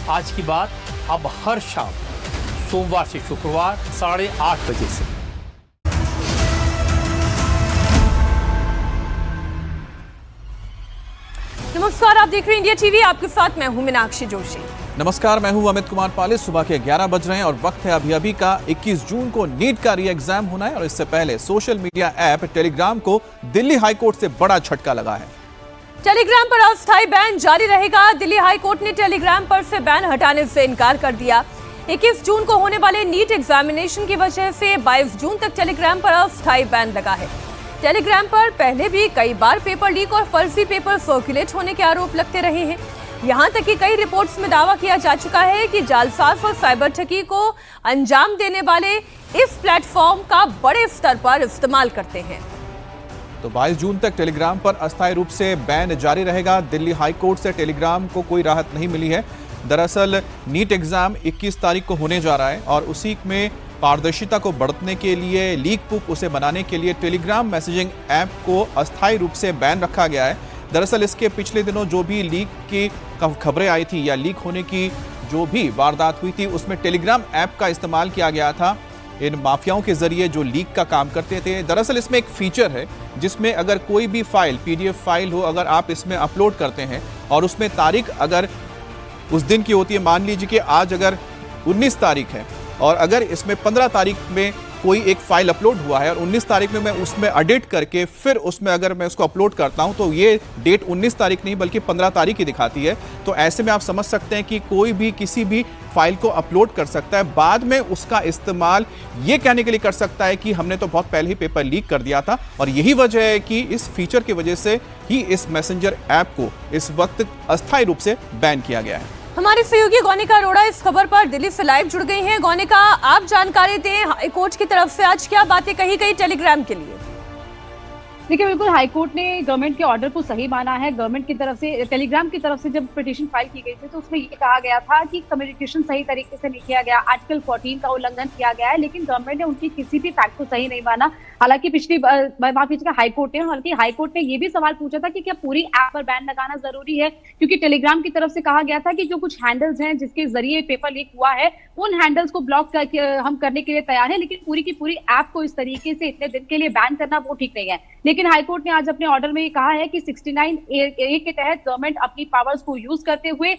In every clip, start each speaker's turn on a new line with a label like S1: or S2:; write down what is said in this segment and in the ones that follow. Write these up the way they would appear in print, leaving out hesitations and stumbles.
S1: आज की बात अब हर शाम सोमवार से शुक्रवार 8:30 बजे से।
S2: नमस्कार, आप देख रहे हैं इंडिया टीवी। आपके साथ मैं हूं मीनाक्षी जोशी।
S3: नमस्कार, मैं हूं अमित कुमार पाले। सुबह के 11 बज रहे हैं और वक्त है अभी का 21 जून को नीट का री एग्जाम होना है और इससे पहले सोशल मीडिया ऐप टेलीग्राम को दिल्ली हाईकोर्ट से बड़ा झटका लगा है।
S2: टेलीग्राम पर अस्थायी बैन जारी रहेगा। दिल्ली हाईकोर्ट ने टेलीग्राम पर से बैन हटाने से इनकार कर दिया। 21 जून को होने वाले नीट एग्जामिनेशन की वजह से 22 जून तक टेलीग्राम पर अस्थायी बैन लगा है। टेलीग्राम पर पहले भी कई बार पेपर लीक और फर्जी पेपर सर्कुलेट होने के आरोप लगते रहे हैं। यहां तक कि कई रिपोर्ट्स में दावा किया जा चुका है कि जालसाज और साइबर ठगी को अंजाम देने वाले इस प्लेटफॉर्म का बड़े स्तर पर इस्तेमाल करते हैं।
S3: तो 22 जून तक टेलीग्राम पर अस्थायी रूप से बैन जारी रहेगा। दिल्ली हाईकोर्ट से टेलीग्राम को कोई राहत नहीं मिली है। दरअसल नीट एग्जाम 21 तारीख को होने जा रहा है और उसी में पारदर्शिता को बढ़ाने के लिए, लीक प्रूफ उसे बनाने के लिए टेलीग्राम मैसेजिंग ऐप को अस्थायी रूप से बैन रखा गया है। दरअसल इसके पिछले दिनों जो भी लीक की खबरें आई थी या लीक होने की जो भी वारदात हुई थी उसमें टेलीग्राम ऐप का इस्तेमाल किया गया था इन माफियाओं के जरिए जो लीक का काम करते थे। दरअसल इसमें एक फीचर है जिसमें अगर कोई भी फाइल, पीडीएफ फाइल हो, अगर आप इसमें अपलोड करते हैं और उसमें तारीख अगर उस दिन की होती है, मान लीजिए कि आज अगर 19 तारीख है और अगर इसमें 15 तारीख में कोई एक फाइल अपलोड हुआ है और 19 तारीख में मैं उसमें एडिट करके फिर उसमें अगर मैं उसको अपलोड करता हूं तो ये डेट 19 तारीख नहीं बल्कि 15 तारीख ही दिखाती है। तो ऐसे में आप समझ सकते हैं कि कोई भी किसी भी फाइल को अपलोड कर सकता है, बाद में उसका इस्तेमाल ये कहने के लिए कर सकता है कि हमने तो बहुत पहले ही पेपर लीक कर दिया था। और यही वजह है कि इस फीचर की वजह से ही इस मैसेंजर ऐप को इस वक्त अस्थायी रूप से बैन किया गया है।
S2: हमारी सहयोगी गौनिका अरोड़ा इस खबर पर दिल्ली से लाइव जुड़ गई हैं। गौनिका, आप जानकारी दें, हाईकोर्ट की तरफ से आज क्या बातें कही गई टेलीग्राम के लिए?
S4: देखिए, बिल्कुल हाईकोर्ट ने गवर्नमेंट के ऑर्डर को सही माना है। गवर्नमेंट की तरफ से, टेलीग्राम की तरफ से जब पिटीशन फाइल की गई थी तो उसमें ये कहा गया था कि कम्युनिकेशन सही तरीके से नहीं किया गया, आर्टिकल 14 का उल्लंघन किया गया है, लेकिन गवर्नमेंट ने उनकी किसी भी फैक्ट को सही नहीं माना। हालांकि हाईकोर्ट ने ये भी सवाल पूछा था कि क्या पूरी ऐप पर बैन लगाना जरूरी है, क्योंकि टेलीग्राम की तरफ से कहा गया था कि जो कुछ हैंडल्स हैं जिसके जरिए पेपर लीक हुआ है उन हैंडल्स को ब्लॉक करके हम करने के लिए तैयार है, लेकिन पूरी की पूरी ऐप को इस तरीके से इतने दिन के लिए बैन करना वो ठीक नहीं है। लेकिन हाईकोर्ट ने आज अपने ऑर्डर में कहा है कि 69A के तहत गवर्नमेंट अपनी पावर्स को यूज करते हुए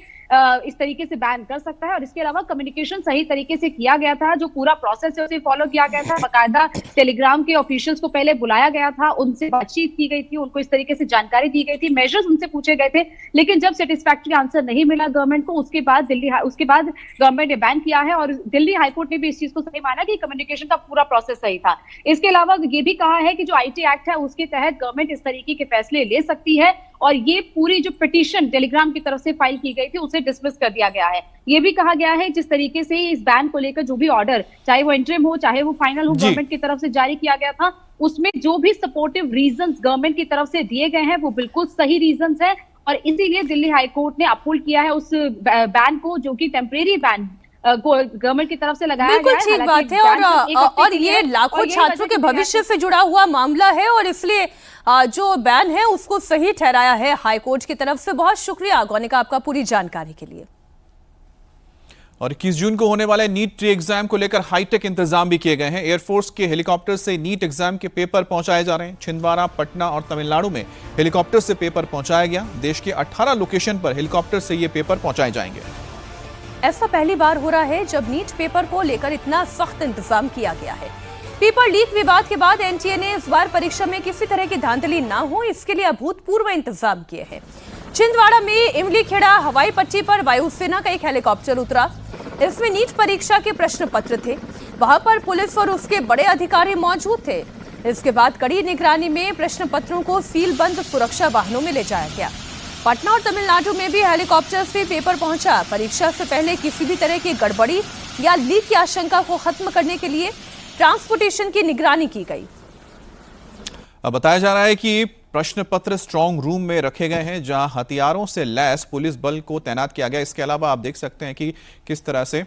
S4: इस तरीके से बैन कर सकता है। और इसके अलावा कम्युनिकेशन सही तरीके से किया गया था, जो पूरा प्रोसेस है उसे फॉलो किया गया था। बाकायदा टेलीग्राम के ऑफिशियल्स को पहले बुलाया गया था, उनसे बातचीत की गई थी, उनको इस तरीके से जानकारी दी गई थी, मेजर्स उनसे पूछे गए थे, लेकिन जब सेटिस्फैक्टरी आंसर नहीं मिला गवर्नमेंट को, उसके बाद गवर्नमेंट ने बैन किया है। और दिल्ली हाईकोर्ट ने भी इस चीज को सही माना कि कम्युनिकेशन का पूरा प्रोसेस सही था। इसके अलावा ये भी कहा है कि जो आईटी एक्ट है उसके तहत गवर्नमेंट इस तरीके के फैसले ले सकती है और ये पूरी जो पिटीशन टेलीग्राम की तरफ से फाइल की गई थी उसे डिसमिस कर दिया गया है। ये भी कहा गया है जिस तरीके से इस बैन को लेकर जो भी ऑर्डर, चाहे वो इंटरिम हो चाहे वो फाइनल हो, गवर्नमेंट की तरफ से जारी किया गया था, उसमें जो भी सपोर्टिव रीजंस गवर्नमेंट की तरफ से दिए गए हैं वो बिल्कुल सही रीजंस है। और इसीलिए दिल्ली हाईकोर्ट ने अपहोल्ड किया है उस बैन को, जो कि टेम्परेरी बैन गवर्नमेंट की तरफ से लगाया गया है।
S2: बिल्कुल ठीक बात है और ये लाखों छात्रों के भविष्य से जुड़ा हुआ मामला है और इसलिए जो बैन है उसको सही ठहराया है हाईकोर्ट की तरफ से। बहुत शुक्रिया गौनिका आपका पूरी जानकारी के लिए।
S3: और 21 जून को होने वाले नीट री एग्जाम को लेकर हाईटेक इंतजाम भी किए गए हैं। एयरफोर्स के हेलीकॉप्टर से नीट एग्जाम के पेपर पहुंचाए जा रहे हैं। छिंदवाड़ा, पटना और तमिलनाडु में हेलीकॉप्टर से पेपर पहुंचाया गया। देश के 18 लोकेशन पर हेलीकॉप्टर से ये पेपर पहुंचाए जाएंगे।
S2: ऐसा पहली बार हो रहा है जब नीट पेपर को लेकर इतना सख्त इंतजाम किया गया है। पेपर लीक विवाद के बाद एनटीए ने इस बार परीक्षा में किसी तरह की धांधली ना हो इसके लिए अभूतपूर्व इंतजाम किए हैं। छिंदवाड़ा में इमली खेड़ा हवाई पट्टी पर वायुसेना का एक हेलीकॉप्टर उतरा। इसमें नीट परीक्षा के प्रश्न पत्र थे। वहां पर पुलिस और उसके बड़े अधिकारी मौजूद थे। इसके बाद कड़ी निगरानी में प्रश्न पत्रों को सीलबंद सुरक्षा वाहनों में ले जाया गया। पटना और तमिलनाडु में भी हेलीकॉप्टर से पेपर पहुंचा। परीक्षा से पहले किसी भी तरह की गड़बड़ी या लीक की आशंका को खत्म करने के लिए ट्रांसपोर्टेशन की निगरानी की गई।
S3: अब बताया जा रहा है कि प्रश्न पत्र स्ट्रांग रूम में रखे गए हैं जहां हथियारों से लैस पुलिस बल को तैनात किया गया। इसके अलावा आप देख सकते हैं कि किस तरह से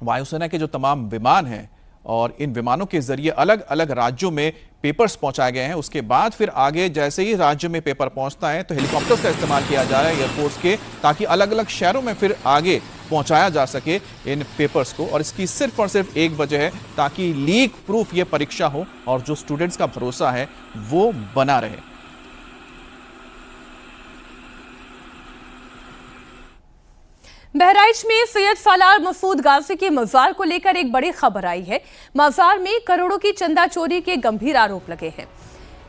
S3: वायुसेना के जो तमाम विमान हैं और इन विमानों के जरिए अलग अलग राज्यों में पेपर्स पहुंचाए गए हैं। उसके बाद फिर आगे जैसे ही राज्य में पेपर पहुंचता है तो हेलीकॉप्टर्स का इस्तेमाल किया जा रहा है एयरफोर्स के, ताकि अलग अलग शहरों में फिर आगे पहुंचाया जा सके इन पेपर्स को। और इसकी सिर्फ और सिर्फ एक वजह है, ताकि लीक प्रूफ ये परीक्षा हो और जो स्टूडेंट्स का भरोसा है वो बना रहे।
S2: बहराइच में सैयद सालार मसूद गाजी के मजार को लेकर एक बड़ी खबर आई है। मजार में करोड़ों की चंदा चोरी के गंभीर आरोप लगे हैं।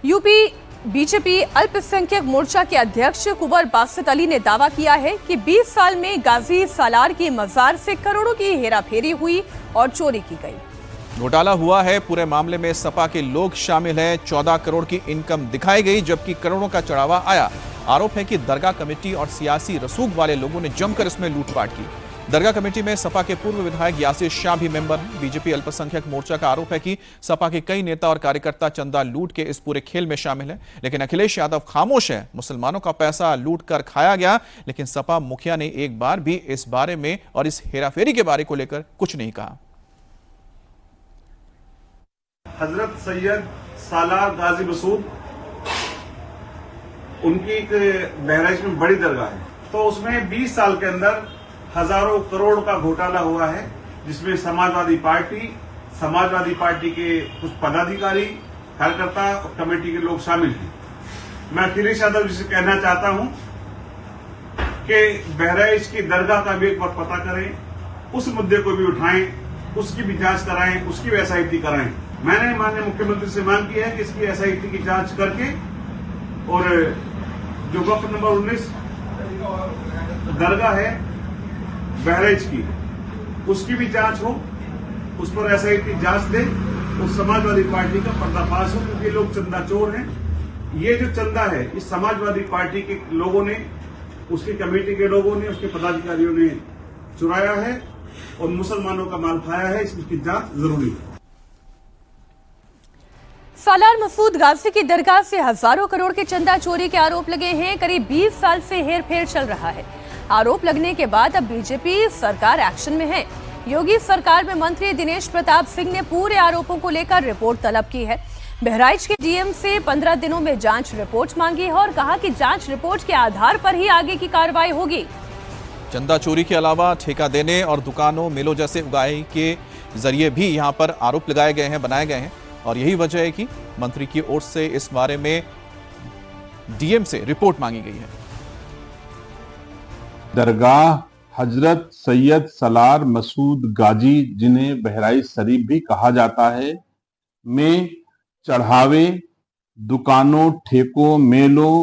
S2: यूपी बीजेपी अल्पसंख्यक मोर्चा के अध्यक्ष कुंवर बासित अली ने दावा किया है कि 20 साल में गाजी सालार की मजार से करोड़ों की हेराफेरी हुई और चोरी की गई।
S3: घोटाला हुआ है, पूरे मामले में सपा के लोग शामिल हैं। 14 करोड़ की इनकम दिखाई गई जबकि करोड़ों का चढ़ावा आया। आरोप है कि दरगाह कमेटी और सियासी रसूख वाले लोगों ने जमकर इसमें लूटपाट की। दरगाह कमेटी में सपा के पूर्व विधायक यासिर शाह भी मेंबर हैं। बीजेपी अल्पसंख्यक मोर्चा का आरोप है कि सपा के कई नेता और कार्यकर्ता चंदा लूट के इस पूरे खेल में शामिल हैं। लेकिन अखिलेश यादव खामोश है। मुसलमानों का पैसा लूट कर खाया गया, लेकिन सपा मुखिया ने एक बार भी इस बारे में और इस हेराफेरी के बारे को लेकर कुछ नहीं कहा।
S5: हजरत सैयद सालार गाजी मसूद, उनकी एक बहराइच में बड़ी दरगाह है, तो उसमें 20 साल के अंदर हजारों करोड़ का घोटाला हुआ है, जिसमें समाजवादी पार्टी के कुछ पदाधिकारी, कार्यकर्ता और कमेटी के लोग शामिल हैं। मैं अखिलेश यादव जी से कहना चाहता हूं कि बहराइच की दरगाह का भी एक बार पता करें, उस मुद्दे को भी उठाएं, उसकी भी जांच कराएं, उसकी भी SIT कराएं। मैंने माननीय मुख्यमंत्री से मांग की है कि इसकी SIT की जांच करके और जो वक्फ नंबर 19 दरगाह है बहराइच की, उसकी भी जांच हो, उस पर SIT जांच दे और समाजवादी पार्टी का पर्दाफाश हो, क्योंकि लोग चंदा चोर हैं। ये जो चंदा है इस समाजवादी पार्टी के लोगों ने, उसकी कमेटी के लोगों ने, उसके पदाधिकारियों ने चुराया है और मुसलमानों का माल खाया है। इसकी जांच जरूरी है।
S2: सालार मसूद गाजी की दरगाह से हजारों करोड़ के चंदा चोरी के आरोप लगे हैं। करीब 20 साल से हेरफेर चल रहा है। आरोप लगने के बाद अब बीजेपी सरकार एक्शन में है। योगी सरकार में मंत्री दिनेश प्रताप सिंह ने पूरे आरोपों को लेकर रिपोर्ट तलब की है। बहराइच के डीएम से 15 दिनों में जांच रिपोर्ट मांगी है और कहा कि जांच रिपोर्ट के आधार पर ही आगे की कार्रवाई होगी।
S3: चंदा चोरी के अलावा ठेका देने और दुकानों, मेलों जैसे उगाही के जरिए भी यहां पर आरोप लगाए गए हैं, बनाए गए हैं। और यही वजह है कि मंत्री की ओर से इस बारे में डीएम से रिपोर्ट मांगी गई है।
S6: दरगाह हजरत सैयद सालार मसूद गाजी, जिन्हें बहराइच शरीफ भी कहा जाता है, में चढ़ावे, दुकानों, ठेकों, मेलों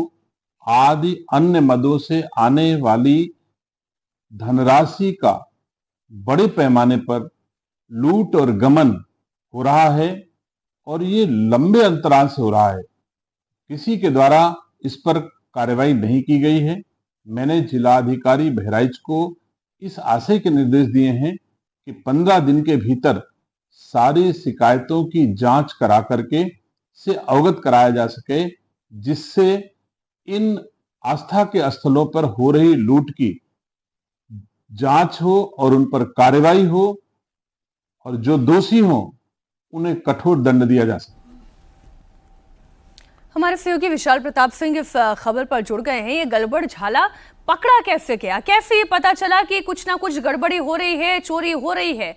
S6: आदि अन्य मदों से आने वाली धनराशि का बड़े पैमाने पर लूट और गमन हो रहा है और ये लंबे अंतराल से हो रहा है। किसी के द्वारा इस पर कार्रवाई नहीं की गई है। मैंने जिलाधिकारी बहराइच को इस आशय के निर्देश दिए हैं कि 15 दिन के भीतर सारी शिकायतों की जांच करा करके से अवगत कराया जा सके, जिससे इन आस्था के स्थलों पर हो रही लूट की जांच हो और उन पर कार्रवाई हो और जो दोषी हो उन्हें कठोर दंड दिया जा सके।
S2: हमारे सहयोगी विशाल प्रताप सिंह इस खबर पर जुड़ गए हैं। ये गड़बड़ झाला पकड़ा कैसे गया, कैसे ये पता चला कि कुछ ना कुछ गड़बड़ी हो रही है, चोरी हो रही है?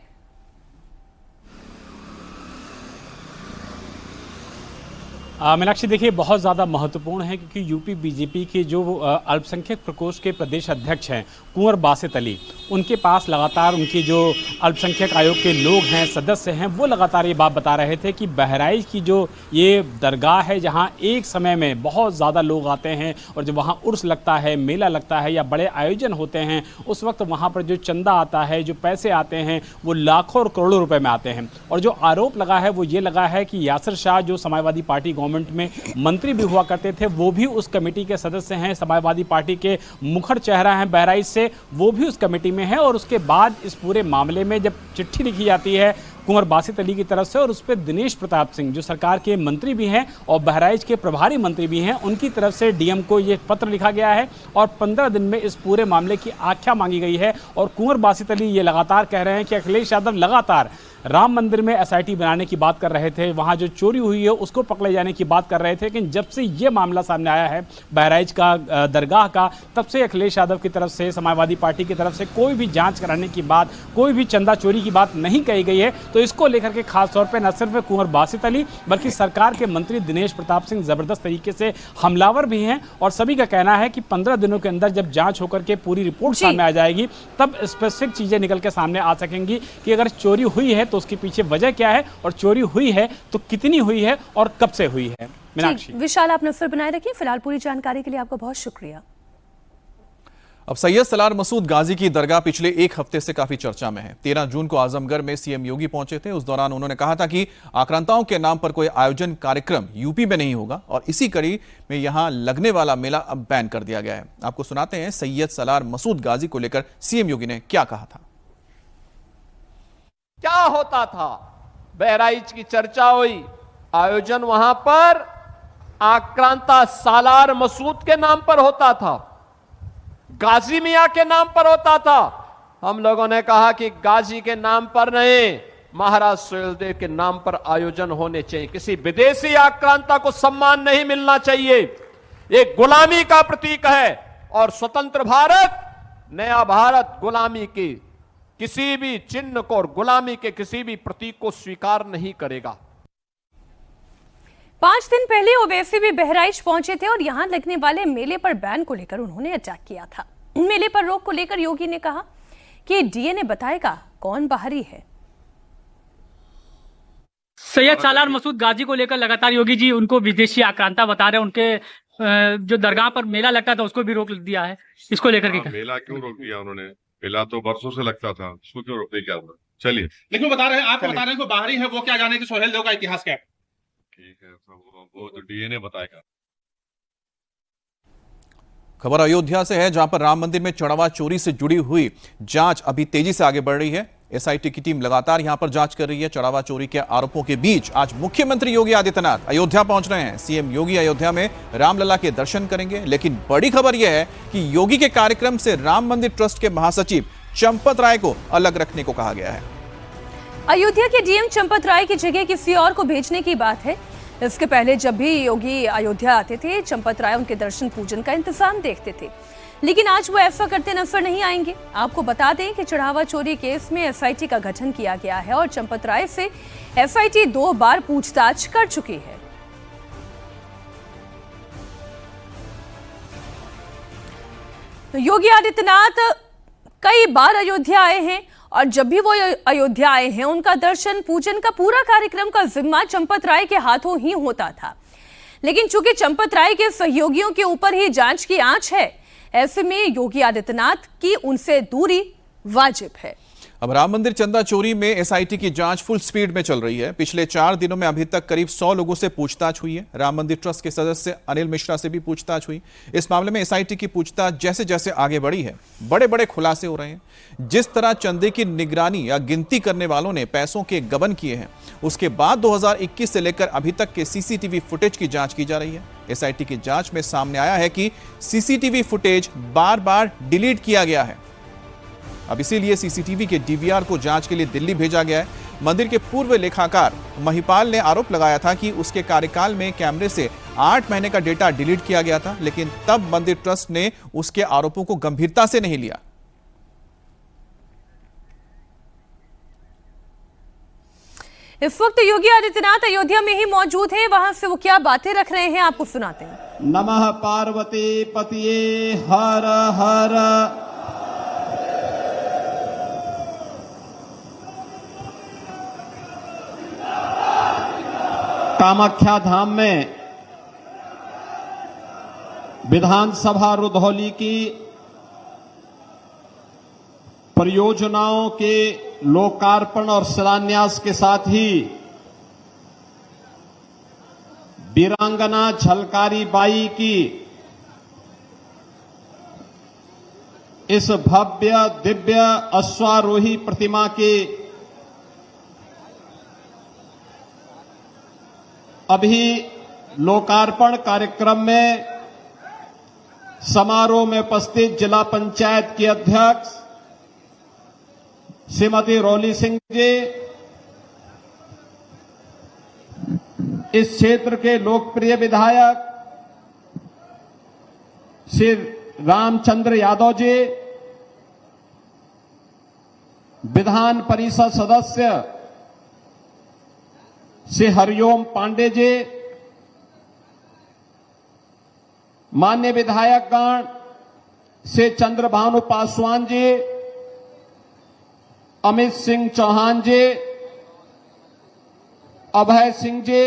S7: मीनाक्षी, देखिए बहुत ज़्यादा महत्वपूर्ण है क्योंकि यूपी बीजेपी के जो अल्पसंख्यक प्रकोष्ठ के प्रदेश अध्यक्ष हैं कुंवर बासित अली, उनके पास लगातार उनके जो अल्पसंख्यक आयोग के लोग हैं, सदस्य हैं, वो लगातार ये बात बता रहे थे कि बहराइच की जो ये दरगाह है जहाँ एक समय में बहुत ज़्यादा लोग आते हैं और जब वहाँ उर्स लगता है, मेला लगता है या बड़े आयोजन होते हैं, उस वक्त वहाँ पर जो चंदा आता है, जो पैसे आते हैं, वो लाखों और करोड़ों रुपए में आते हैं। और जो आरोप लगा है वो ये लगा है कि यासिर शाह जो समाजवादी पार्टी गवर्नमेंट में मंत्री भी हुआ करते थे, वो भी उस कमेटी के सदस्य हैं, समाजवादी पार्टी के मुखर चेहरा हैं बहराइच से, वो भी उस कमेटी में है। और उसके बाद इस पूरे मामले में जब चिट्ठी लिखी जाती है कुंवर बासित अली की तरफ से और उस पर दिनेश प्रताप सिंह जो सरकार के मंत्री भी हैं और बहराइच के प्रभारी मंत्री भी हैं, उनकी तरफ से डीएम को ये पत्र लिखा गया है और 15 दिन में इस पूरे मामले की आख्या मांगी गई है। और कुंवर बासित अली ये लगातार कह रहे हैं कि अखिलेश यादव लगातार राम मंदिर में एसआईटी बनाने की बात कर रहे थे, वहाँ जो चोरी हुई है उसको पकड़े जाने की बात कर रहे थे। लेकिन जब से ये मामला सामने आया है बहराइच का दरगाह का, तब से अखिलेश यादव की तरफ से, समाजवादी पार्टी की तरफ से कोई भी जांच कराने की बात, कोई भी चंदा चोरी की बात नहीं कही गई है। तो इसको लेकर के खास तौर पे न सिर्फ कुंवर बासित अली बल्कि सरकार के मंत्री दिनेश प्रताप सिंह जबरदस्त तरीके से हमलावर भी हैं। और सभी का कहना है कि 15 दिनों के अंदर जब जांच होकर के पूरी रिपोर्ट सामने आ जाएगी तब स्पेसिफिक चीजें निकल के सामने आ सकेंगी कि अगर चोरी हुई है तो उसके पीछे वजह क्या है, और चोरी हुई है तो कितनी हुई है और कब से हुई है। मीनाक्षी,
S2: विशाल, आप नजर बनाए रखिए। फिलहाल पूरी जानकारी के लिए आपका बहुत शुक्रिया।
S3: अब सैयद सलार मसूद गाजी की दरगाह पिछले एक हफ्ते से काफी चर्चा में है। 13 जून को आजमगढ़ में सीएम योगी पहुंचे थे। उस दौरान उन्होंने कहा था कि आक्रांताओं के नाम पर कोई आयोजन कार्यक्रम यूपी में नहीं होगा और इसी कड़ी में यहां लगने वाला मेला अब बैन कर दिया गया है। आपको सुनाते हैं सैयद सलार मसूद गाजी को लेकर सीएम योगी ने क्या कहा था।
S8: क्या होता था, बहराइच की चर्चा हुई, आयोजन वहां पर आक्रांता सालार मसूद के नाम पर होता था, गाजी मियां के नाम पर होता था। हम लोगों ने कहा कि गाजी के नाम पर नहीं, महाराज सुहेलदेव के नाम पर आयोजन होने चाहिए। किसी विदेशी आक्रांता को सम्मान नहीं मिलना चाहिए। एक गुलामी का प्रतीक है और स्वतंत्र भारत, नया भारत गुलामी की किसी भी चिन्ह को और गुलामी के किसी भी प्रतीक को स्वीकार नहीं करेगा।
S2: 5 दिन पहले ओवैसी भी बहराइच पहुंचे थे और यहां लगने वाले मेले पर बैन को लेकर उन्होंने अटैक किया था। मेले पर रोक को लेकर योगी ने कहा कि डीएनए बताएगा कौन बाहरी है।
S9: सैयद सालार मसूद गाजी को लेकर लगातार योगी जी उनको विदेशी आक्रांता बता रहे हैं। उनके जो दरगाह पर मेला लगता था उसको भी रोक दिया है। इसको लेकर के
S10: मेला क्यों रोक दिया उन्होंने? मेला तो बरसों से लगता था, उसको क्यों रोक दिया? चलिए,
S11: लेकिन बता रहे हैं, आप बता रहे हैं कि बाहरी है, वो क्या जाने कि सुहेलदेव का इतिहास क्या है?
S10: ठीक है, वो तो डीएनए बताएगा।
S3: खबर अयोध्या से है, जहां पर राम मंदिर में चढ़ावा चोरी से जुड़ी हुई जांच अभी तेजी से आगे बढ़ रही है। एसआईटी की टीम लगातार यहां पर जांच कर रही है। चढ़ावा चोरी के आरोपों के बीच आज मुख्यमंत्री योगी आदित्यनाथ अयोध्या पहुंच रहे हैं। सीएम योगी अयोध्या में रामलला के दर्शन करेंगे। लेकिन बड़ी खबर यह है कि योगी के कार्यक्रम से राम मंदिर ट्रस्ट के महासचिव चंपत राय को अलग रखने को कहा गया है।
S2: अयोध्या के डीएम चंपत राय की जगह किसी और को भेजने की बात है। इसके पहले जब भी योगी अयोध्या आते थे, चंपत राय उनके दर्शन पूजन का इंतजाम देखते थे, लेकिन आज वो ऐसा करते नजर नहीं आएंगे। आपको बता दें कि चढ़ावा चोरी केस में एसआईटी का गठन किया गया है और चंपत राय से एसआईटी 2 बार पूछताछ कर चुकी है। तो योगी आदित्यनाथ कई बार अयोध्या आए हैं और जब भी वो अयोध्या आए हैं उनका दर्शन पूजन का पूरा कार्यक्रम का जिम्मा चंपत राय के हाथों ही होता था। लेकिन चूंकि चंपत राय के सहयोगियों के ऊपर ही जांच की आंच है, ऐसे में योगी आदित्यनाथ की उनसे दूरी वाजिब है।
S3: अब राम मंदिर चंदा चोरी में एसआईटी की जांच फुल स्पीड में चल रही है। पिछले 4 दिनों में अभी तक करीब 100 लोगों से पूछताछ हुई है। राम मंदिर ट्रस्ट के सदस्य अनिल मिश्रा से भी पूछताछ हुई। इस मामले में एसआईटी की पूछताछ जैसे जैसे आगे बढ़ी है, बड़े बड़े खुलासे हो रहे हैं। जिस तरह चंदे की निगरानी या गिनती करने वालों ने पैसों के गबन किए हैं, उसके बाद 2021 से लेकर अभी तक के सीसीटीवी फुटेज की जांच की जा रही है। एसआईटी की जांच में सामने आया है कि सीसीटीवी फुटेज बार बार डिलीट किया गया है। अब इसीलिए सीसीटीवी के डीवीआर को जांच के लिए दिल्ली भेजा गया है। मंदिर के पूर्व लेखाकार महिपाल ने आरोप लगाया था कि उसके कार्यकाल में कैमरे से 8 महीने का डेटा डिलीट किया गया था, लेकिन तब मंदिर ट्रस्ट ने उसके आरोपों को गंभीरता से नहीं लिया।
S2: इस वक्त योगी आदित्यनाथ अयोध्या में ही मौजूद हैं। वहां से वो क्या बातें रख रहे हैं आपको सुनाते हैं।
S12: नमः पार्वती पतिये हर हर। कामाख्या धाम में विधानसभा रुधौली की परियोजनाओं के लोकार्पण और शिलान्यास के साथ ही वीरांगना झलकारी बाई की इस भव्य दिव्य अश्वारोही प्रतिमा के अभी लोकार्पण कार्यक्रम में समारोह में उपस्थित जिला पंचायत की अध्यक्ष श्रीमती रौली सिंह जी, इस क्षेत्र के लोकप्रिय विधायक श्री रामचंद्र यादव जी, विधान परिषद सदस्य श्री हरिओम पांडे जी, मान्य विधायकगण श्री चंद्रभानु पासवान जी, अमित सिंह चौहान जी, अभय सिंह जी,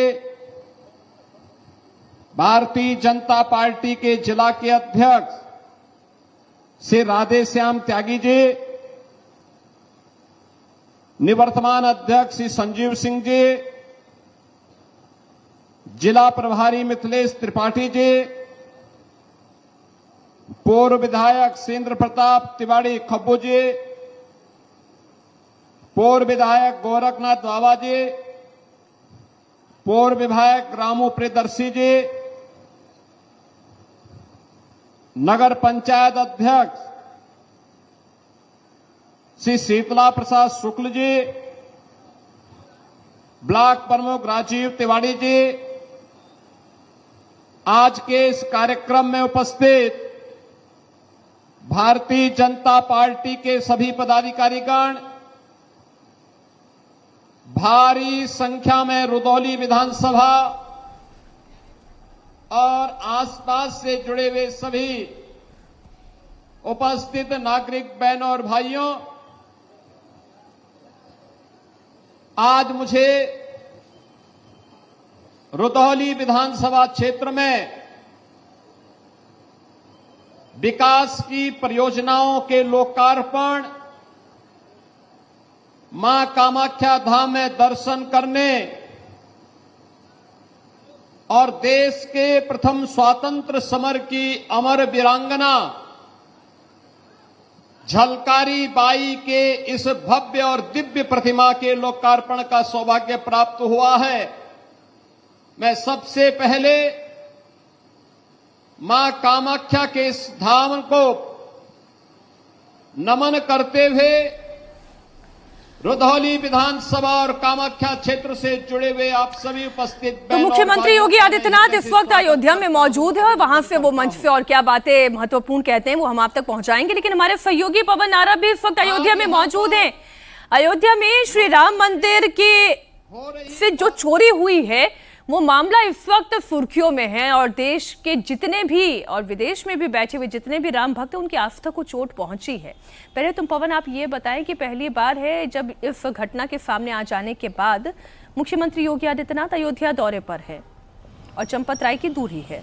S12: भारतीय जनता पार्टी के जिला के अध्यक्ष श्री राधेश्याम त्यागी जी, निवर्तमान अध्यक्ष श्री संजीव सिंह जी, जिला प्रभारी मिथिलेश त्रिपाठी जी, पूर्व विधायक सुरेंद्र प्रताप तिवारी खब्बू जी, पूर्व विधायक गोरखनाथ बाबा जी, पूर्व विधायक रामू प्रियदर्शी जी, नगर पंचायत अध्यक्ष श्री शीतला प्रसाद शुक्ल जी, ब्लॉक प्रमुख राजीव तिवारी जी, आज के इस कार्यक्रम में उपस्थित भारतीय जनता पार्टी के सभी पदाधिकारीगण, भारी संख्या में रुदौली विधानसभा और आसपास से जुड़े हुए सभी उपस्थित नागरिक बहनों और भाइयों, आज मुझे रुदौली विधानसभा क्षेत्र में विकास की परियोजनाओं के लोकार्पण, मां कामाख्या धाम में दर्शन करने और देश के प्रथम स्वतंत्र समर की अमर वीरांगना झलकारी बाई के इस भव्य और दिव्य प्रतिमा के लोकार्पण का सौभाग्य प्राप्त हुआ है। मैं सबसे पहले मां कामाख्या के इस धाम को नमन करते हुए रुदौली विधानसभा और कामाख्या क्षेत्र से जुड़े हुए आप सभी उपस्थित
S2: तो मुख्यमंत्री योगी आदित्यनाथ इस वक्त अयोध्या में मौजूद है और वहां से वो मंच से और क्या बातें महत्वपूर्ण कहते हैं वो हम आप तक पहुंचाएंगे, लेकिन हमारे सहयोगी पवन नारा भी इस वक्त अयोध्या में मौजूद हैं। अयोध्या में श्री राम मंदिर के से जो चोरी हुई है वो मामला इस वक्त सुर्खियों में है और देश के जितने भी और विदेश में भी बैठे हुए जितने भी राम भक्त हैं उनकी आस्था को चोट पहुंची है। पहले तुम पवन आप ये बताएं कि पहली बार है जब इस घटना के सामने आ जाने के बाद मुख्यमंत्री योगी आदित्यनाथ अयोध्या दौरे पर है और चंपत राय की दूरी है।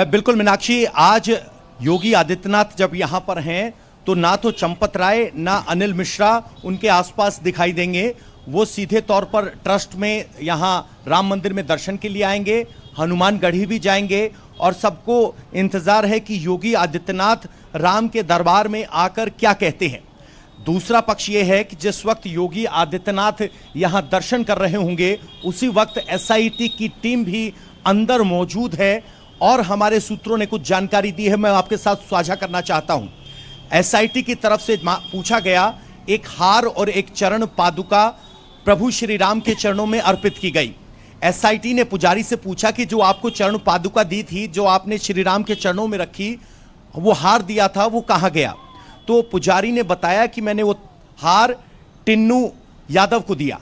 S13: बिल्कुल मीनाक्षी, आज योगी आदित्यनाथ जब यहां पर हैं तो ना तो चंपत राय ना अनिल मिश्रा उनके आसपास दिखाई देंगे। वो सीधे तौर पर ट्रस्ट में यहां राम मंदिर में दर्शन के लिए आएंगे, हनुमानगढ़ी भी जाएंगे और सबको इंतजार है कि योगी आदित्यनाथ राम के दरबार में आकर क्या कहते हैं। दूसरा पक्ष ये है कि जिस वक्त योगी आदित्यनाथ यहां दर्शन कर रहे होंगे उसी वक्त एसआईटी की टीम भी अंदर मौजूद है और हमारे सूत्रों ने कुछ जानकारी दी है, मैं आपके साथ साझा करना चाहता हूं। एसआईटी की तरफ से पूछा गया, एक हार और एक चरण पादुका प्रभु श्री राम के चरणों में अर्पित की गई। एसआईटी ने पुजारी से पूछा कि जो आपको चरण पादुका दी थी, जो आपने श्री राम के चरणों में रखी, वो हार दिया था, वो कहां गया? तो पुजारी ने बताया कि मैंने वो हार टिन्नू यादव को दिया।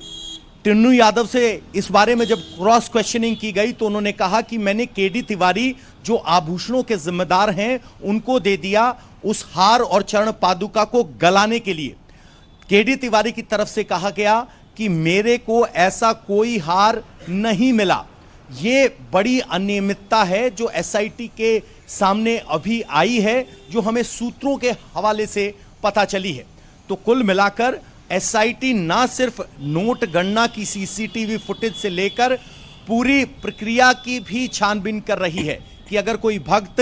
S13: टिन्नू यादव से इस बारे में जब क्रॉस क्वेश्चनिंग की गई तो उन्होंने कहा कि मैंने केडी तिवारी जो आभूषणों के जिम्मेदार हैं उनको दे दिया उस हार और चरण पादुका को गलाने के लिए। केडी तिवारी की तरफ से कहा गया कि मेरे को ऐसा कोई हार नहीं मिला। ये बड़ी अनियमितता है जो एसआईटी के सामने अभी आई है, जो हमें सूत्रों के हवाले से पता चली है। तो कुल मिलाकर एसआईटी ना सिर्फ नोट गणना की सीसीटीवी फुटेज से लेकर पूरी प्रक्रिया की भी छानबीन कर रही है कि अगर कोई भक्त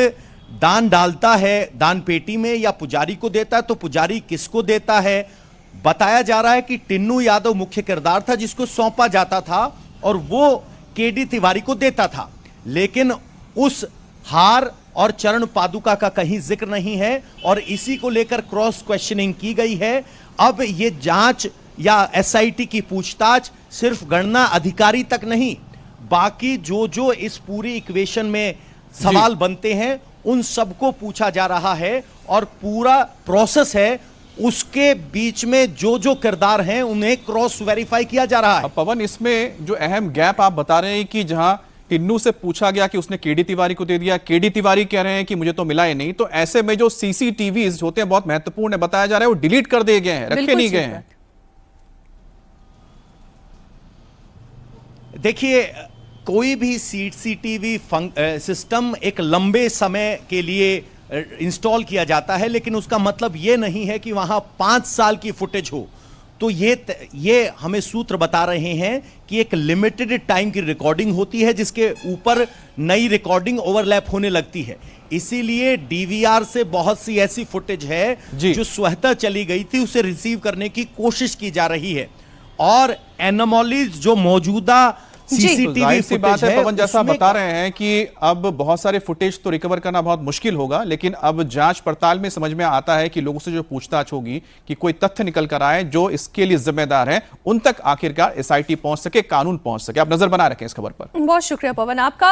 S13: दान डालता है दान पेटी में या पुजारी को देता है तो पुजारी किसको देता है। बताया जा रहा है कि टिन्नू यादव मुख्य किरदार था जिसको सौंपा जाता था और वो केडी तिवारी को देता था, लेकिन उस हार और चरण पादुका का कहीं जिक्र नहीं है और इसी को लेकर क्रॉस क्वेश्चनिंग की गई है। अब ये जांच या एसआईटी की पूछताछ सिर्फ गणना अधिकारी तक नहीं, बाकी जो इस पूरी इक्वेशन में सवाल बनते हैं उन सबको पूछा जा रहा है और पूरा प्रोसेस है उसके बीच में जो किरदार हैं उन्हें क्रॉस वेरीफाई किया जा रहा है।
S3: पवन, इसमें जो अहम गैप आप बता रहे हैं कि जहां टिन्नू से पूछा गया कि उसने केडी तिवारी को दे दिया, केडी तिवारी कह रहे हैं कि मुझे तो मिला ही नहीं, तो ऐसे में जो सीसीटीवीज होते हैं बहुत महत्वपूर्ण है, बताया जा रहा है वो डिलीट कर दिए गए हैं, रखे नहीं गए हैं।
S13: देखिए, कोई भी सीसीटीवी सिस्टम एक लंबे समय के लिए इंस्टॉल किया जाता है, लेकिन उसका मतलब यह नहीं है कि वहां 5 साल की फुटेज हो। तो ये हमें सूत्र बता रहे हैं कि एक लिमिटेड टाइम की रिकॉर्डिंग होती है जिसके ऊपर नई रिकॉर्डिंग ओवरलैप होने लगती है। इसीलिए डीवीआर से बहुत सी ऐसी फुटेज है जो स्वतः चली गई थी, उसे रिसीव करने की कोशिश की जा रही है और एनोमलीज जो मौजूदा सीसीटीवी
S3: सी बात है पवन, जैसा बता रहे हैं कि अब बहुत सारे फुटेज तो रिकवर करना बहुत मुश्किल होगा, लेकिन अब जांच पड़ताल में समझ में आता है कि लोगों से जो पूछताछ होगी कि कोई तथ्य निकल कर आए जो इसके लिए जिम्मेदार है, उन तक आखिरकार एसआईटी पहुंच सके, कानून पहुंच सके। आप नजर बना रखें इस खबर पर।
S2: बहुत शुक्रिया पवन आपका।